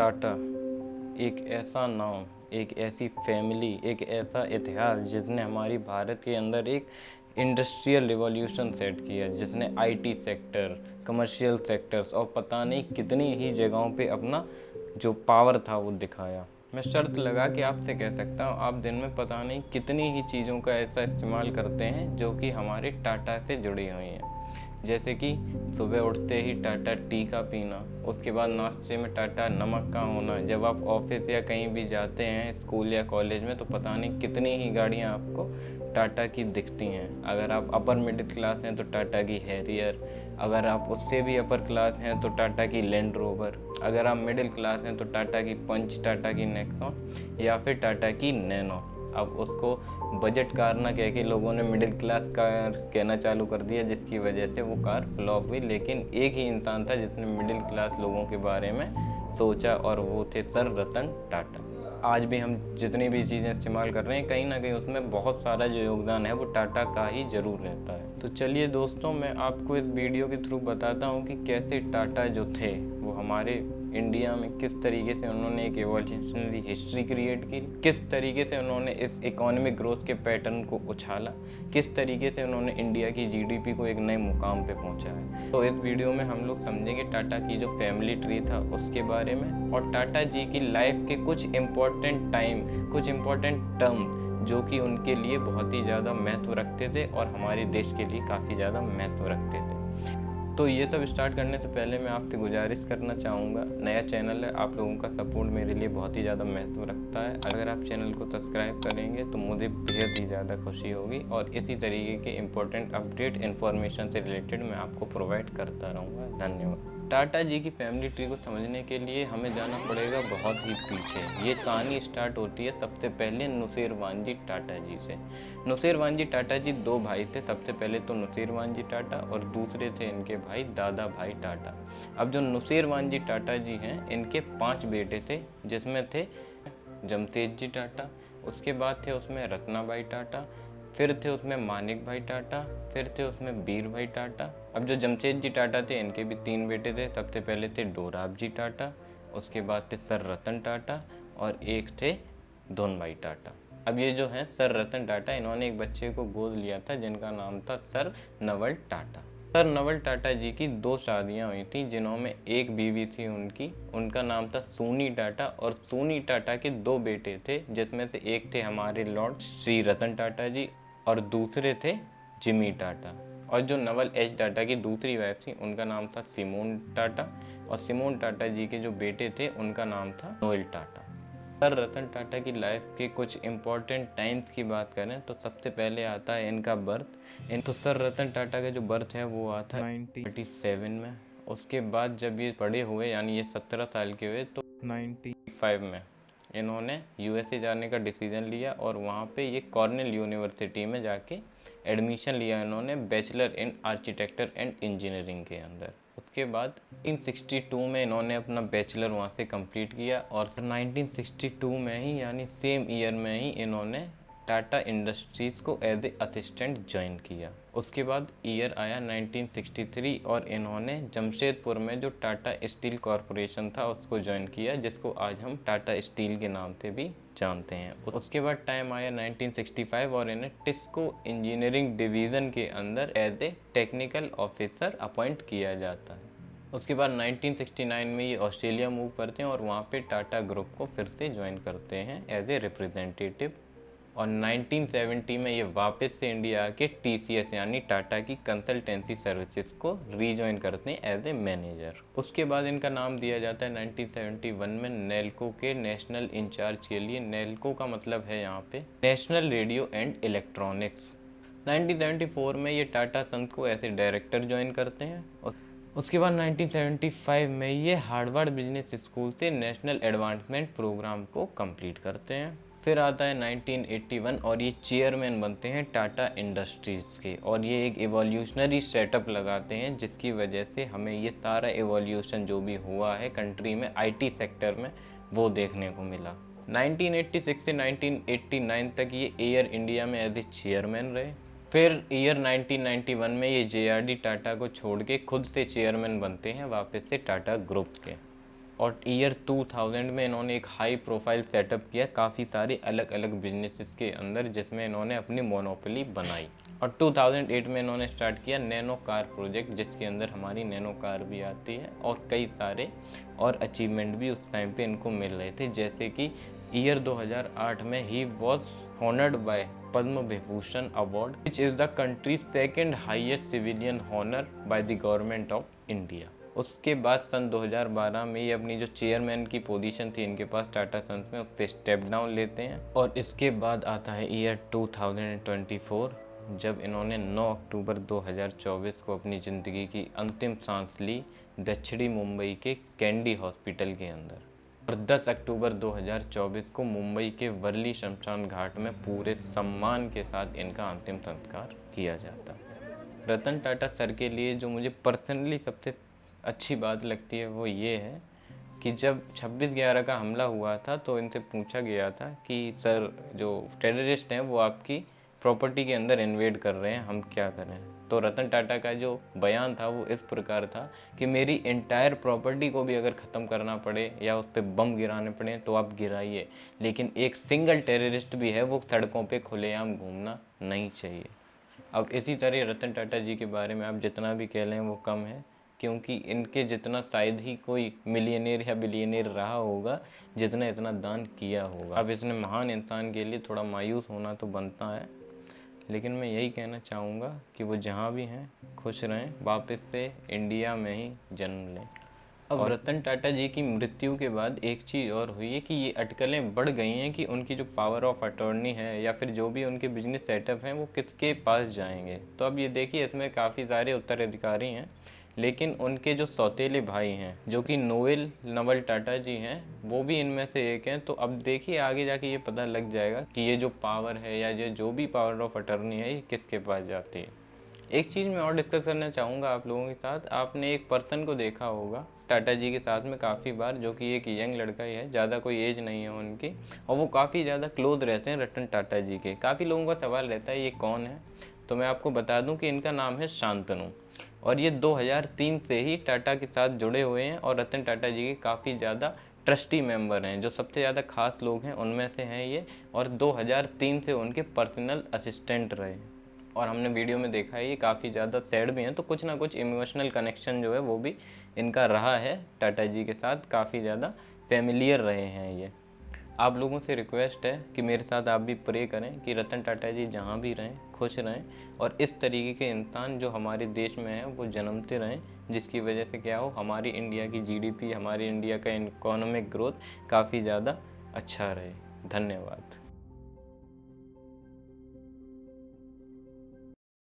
टाटा एक ऐसा नाम, एक ऐसी फैमिली, एक ऐसा इतिहास जिसने हमारी भारत के अंदर एक इंडस्ट्रियल रिवॉल्यूशन सेट किया, जिसने आईटी सेक्टर, कमर्शियल सेक्टर्स और पता नहीं कितनी ही जगहों पे अपना जो पावर था वो दिखाया। मैं शर्त लगा के आपसे कह सकता हूँ, आप दिन में पता नहीं कितनी ही चीज़ों का ऐसा इस्तेमाल करते हैं जो कि हमारे टाटा से जुड़ी हुई हैं। जैसे कि सुबह उठते ही टाटा टी का पीना, उसके बाद नाश्ते में टाटा नमक का होना, जब आप ऑफिस या कहीं भी जाते हैं स्कूल या कॉलेज में तो पता नहीं कितनी ही गाड़ियां आपको टाटा की दिखती हैं। अगर आप अपर मिडिल क्लास हैं तो टाटा की हैरियर, अगर आप उससे भी अपर क्लास हैं तो टाटा की लैंड रोवर, अगर आप मिडिल क्लास हैं तो टाटा की पंच, टाटा की नेक्सॉन या फिर टाटा की नैनो। अब उसको बजट कार ना कह के लोगों ने मिडिल क्लास कार कहना चालू कर दिया, जिसकी वजह से वो कार फ्लॉप हुई। लेकिन एक ही इंसान था जिसने मिडिल क्लास लोगों के बारे में सोचा और वो थे सर रतन टाटा। आज भी हम जितनी भी चीज़ें इस्तेमाल कर रहे हैं कहीं ना कहीं उसमें बहुत सारा जो योगदान है वो टाटा का ही ज़रूर रहता है। तो चलिए दोस्तों, मैं आपको इस वीडियो के थ्रू बताता हूँ कि कैसे टाटा जो थे वो हमारे इंडिया में किस तरीके से उन्होंने एक एवोल्यूशनरी हिस्ट्री क्रिएट की, किस तरीके से उन्होंने इस इकोनॉमिक ग्रोथ के पैटर्न को उछाला, किस तरीके से उन्होंने इंडिया की जीडीपी को एक नए मुकाम पे पहुंचाया। तो इस वीडियो में हम लोग समझेंगे टाटा की जो फैमिली ट्री था उसके बारे में, और टाटा जी की लाइफ के कुछ इम्पोर्टेंट टाइम, कुछ इम्पोर्टेंट टर्म जो कि उनके लिए बहुत ही ज़्यादा महत्व रखते थे और हमारे देश के लिए काफ़ी ज़्यादा महत्व रखते थे। तो ये सब स्टार्ट करने से पहले मैं आपसे गुजारिश करना चाहूँगा, नया चैनल है, आप लोगों का सपोर्ट मेरे लिए बहुत ही ज़्यादा महत्व रखता है। अगर आप चैनल को सब्सक्राइब करेंगे तो मुझे बेहद ही ज़्यादा खुशी होगी और इसी तरीके के इम्पोर्टेंट अपडेट इन्फॉर्मेशन से रिलेटेड मैं आपको प्रोवाइड करता रहूँगा। धन्यवाद। टाटा जी की फैमिली ट्री को समझने के लिए हमें जाना पड़ेगा बहुत ही पीछे। ये कहानी स्टार्ट होती है सबसे पहले नुसेरवान टाटा जी से। नुसेरवान टाटा जी दो भाई थे। सबसे पहले तो नुसेरवान टाटा और दूसरे थे इनके भाई दादा भाई टाटा। अब जो नुसेरवान टाटा जी हैं इनके 5 बेटे थे, जिसमें थे जमशेद टाटा, उसके बाद थे उसमें रत्नाबाई टाटा, फिर थे उसमें मानिक भाई टाटा, फिर थे उसमें वीर भाई टाटा। अब जो जमशेद टाटा थे इनके भी 3 बेटे थे। सबसे पहले थे डोराब टाटा, उसके बाद थे सर रतन टाटा और एक थे धोनबाई टाटा। अब ये जो हैं सर रतन टाटा, इन्होंने एक बच्चे को गोद लिया था जिनका नाम था सर नवल टाटा। सर नवल टाटा जी की 2 शादियां हुई थी, जिन्होंने एक बीवी थी उनकी, उनका नाम था सोनी टाटा, और सोनी टाटा के 2 बेटे थे, जिसमें से एक थे हमारे लॉर्ड श्री रतन टाटा जी और दूसरे थे जिमी टाटा। और जो नवल एच टाटा की दूसरी वाइफ थी उनका नाम था सिमोन टाटा, और सिमोन टाटा जी के जो बेटे थे उनका नाम था नोएल टाटा। सर रतन टाटा की लाइफ के कुछ इम्पोर्टेंट टाइम्स की बात करें तो सबसे पहले आता है इनका बर्थ। तो सर रतन टाटा का जो बर्थ है वो आता है 1937 में। उसके बाद जब ये बड़े हुए यानी ये 17 साल के हुए तो 95 में इन्होंने यूएसए जाने का डिसीजन लिया और वहाँ पे ये कॉर्नेल यूनिवर्सिटी में जाके एडमिशन लिया इन्होंने bachelor in architecture and engineering के अंदर। उसके बाद 1962 में इन्होंने अपना बैचलर वहाँ से कंप्लीट किया और 1962 में ही यानी सेम ईयर में ही इन्होंने टाटा इंडस्ट्रीज़ को एज ए असिस्टेंट ज्वाइन किया। उसके बाद ईयर आया 1963 और इन्होंने जमशेदपुर में जो टाटा स्टील कॉरपोरेशन था उसको ज्वाइन किया, जिसको आज हम टाटा स्टील के नाम से भी जानते हैं। उसके बाद टाइम आया 1965 और इन्हें टिस्को इंजीनियरिंग डिवीज़न के अंदर as a technical officer appoint किया जाता है। उसके बाद 1969 में ये ऑस्ट्रेलिया मूव करते हैं और वहाँ पे टाटा ग्रुप को फिर से ज्वाइन करते हैं एज ए रिप्रेजेंटेटिव, और 1970 में ये वापस से इंडिया आके TCS यानी टाटा की कंसल्टेंसी सर्विसेज को रीजॉइन करते हैं एज ए मैनेजर। उसके बाद इनका नाम दिया जाता है 1971 में नेल्को के नेशनल इंचार्ज के लिए। नेल्को का मतलब है यहाँ पे नेशनल रेडियो एंड इलेक्ट्रॉनिक्स। 1974 में ये टाटा सन्स को ऐसे डायरेक्टर ज्वाइन करते हैं। उसके बाद 1975 में ये हार्वर्ड बिजनेस स्कूल से नेशनल एडवांसमेंट प्रोग्राम को कंप्लीट करते हैं। फिर आता है 1981 और ये चेयरमैन बनते हैं टाटा इंडस्ट्रीज़ के, और ये एक एवोल्यूशनरी सेटअप लगाते हैं जिसकी वजह से हमें ये सारा एवोल्यूशन जो भी हुआ है कंट्री में आईटी सेक्टर में वो देखने को मिला। 1986 से 1989 तक ये एयर इंडिया में एज ए चेयरमैन रहे। फिर ईयर 1991 में ये JRD टाटा को छोड़ के खुद से चेयरमैन बनते हैं वापस से टाटा ग्रुप के। और ईयर 2000 में इन्होंने एक हाई प्रोफाइल सेटअप किया काफ़ी सारे अलग अलग बिजनेसेस के अंदर, जिसमें इन्होंने अपनी मोनोपोली बनाई। और 2008 में इन्होंने स्टार्ट किया नैनो कार प्रोजेक्ट, जिसके अंदर हमारी नैनो कार भी आती है, और कई सारे और अचीवमेंट भी उस टाइम पे इनको मिल रहे थे, जैसे कि ईयर 2008 में ही was honoured by Padma Vibhushan award, which is the country second highest civilian honour by the government of India. उसके बाद सन 2012 में ये अपनी जो चेयरमैन की पोजीशन थी इनके पास टाटा सन्स में, उससे स्टेप डाउन लेते हैं। और इसके बाद आता है ईयर 2024, जब इन्होंने 9 अक्टूबर 2024 को अपनी ज़िंदगी की अंतिम सांस ली दक्षिणी मुंबई के कैंडी हॉस्पिटल के अंदर। और 10 अक्टूबर 2024 को मुंबई के वर्ली शमशान घाट में पूरे सम्मान के साथ इनका अंतिम संस्कार किया जाता है। रतन टाटा सर के लिए जो मुझे पर्सनली सबसे अच्छी बात लगती है वो ये है कि जब 26/11 का हमला हुआ था तो इनसे पूछा गया था कि सर जो टेररिस्ट हैं वो आपकी प्रॉपर्टी के अंदर इन्वेड कर रहे हैं, हम क्या करें। तो रतन टाटा का जो बयान था वो इस प्रकार था कि मेरी एंटायर प्रॉपर्टी को भी अगर ख़त्म करना पड़े या उस पर बम गिराने पड़े तो आप गिराइए, लेकिन एक सिंगल टेररिस्ट भी है वो सड़कों पे खुलेआम घूमना नहीं चाहिए। अब इसी तरह रतन टाटा जी के बारे में आप जितना भी कह लें वो कम है, क्योंकि इनके जितना शायद ही कोई मिलियनेर या बिलियनेर रहा होगा जितना इतना दान किया होगा। अब इतने महान इंसान के लिए थोड़ा मायूस होना तो बनता है, लेकिन मैं यही कहना चाहूँगा कि वो जहाँ भी हैं खुश रहें, वापस से इंडिया में ही जन्म लें। अब रतन टाटा जी की मृत्यु के बाद एक चीज़ और हुई है कि ये अटकलें बढ़ गई हैं कि उनकी जो पावर ऑफ अटॉर्नी है या फिर जो भी उनके बिजनेस सेटअप हैं वो किसके पास जाएंगे। तो अब ये देखिए इसमें काफ़ी सारे उत्तराधिकारी हैं, लेकिन उनके जो सौतेले भाई हैं जो कि नोएल नवल टाटा जी हैं वो भी इनमें से एक हैं। तो अब देखिए आगे जाके ये पता लग जाएगा कि ये जो पावर है या ये जो भी पावर ऑफ अटॉर्नी है ये किसके पास जाती है। एक चीज़ मैं और डिस्कस करना चाहूँगा आप लोगों के साथ। आपने एक पर्सन को देखा होगा टाटा जी के साथ में काफ़ी बार, जो कि एक यंग लड़का ही है, ज़्यादा कोई एज नहीं है उनकी, और वो काफ़ी ज़्यादा क्लोज रहते हैं रतन टाटा जी के। काफ़ी लोगों का सवाल रहता है ये कौन है, तो मैं आपको बता दूं कि इनका नाम है शांतनु, और ये 2003 से ही टाटा के साथ जुड़े हुए हैं और रतन टाटा जी के काफ़ी ज़्यादा ट्रस्टी मेंबर हैं। जो सबसे ज़्यादा खास लोग हैं उनमें से हैं ये, और 2003 से उनके पर्सनल असिस्टेंट रहे। और हमने वीडियो में देखा है ये काफ़ी ज़्यादा सैड भी हैं, तो कुछ ना कुछ इमोशनल कनेक्शन जो है वो भी इनका रहा है टाटा जी के साथ, काफ़ी ज़्यादा फेमिलियर रहे हैं ये। आप लोगों से रिक्वेस्ट है कि मेरे साथ आप भी प्रे करें कि रतन टाटा जी जहाँ भी रहें खुश रहें, और इस तरीके के इंसान जो हमारे देश में हैं वो जन्मते रहें, जिसकी वजह से क्या हो हमारी इंडिया की जीडीपी, हमारी इंडिया का इकोनॉमिक ग्रोथ काफ़ी ज़्यादा अच्छा रहे। धन्यवाद।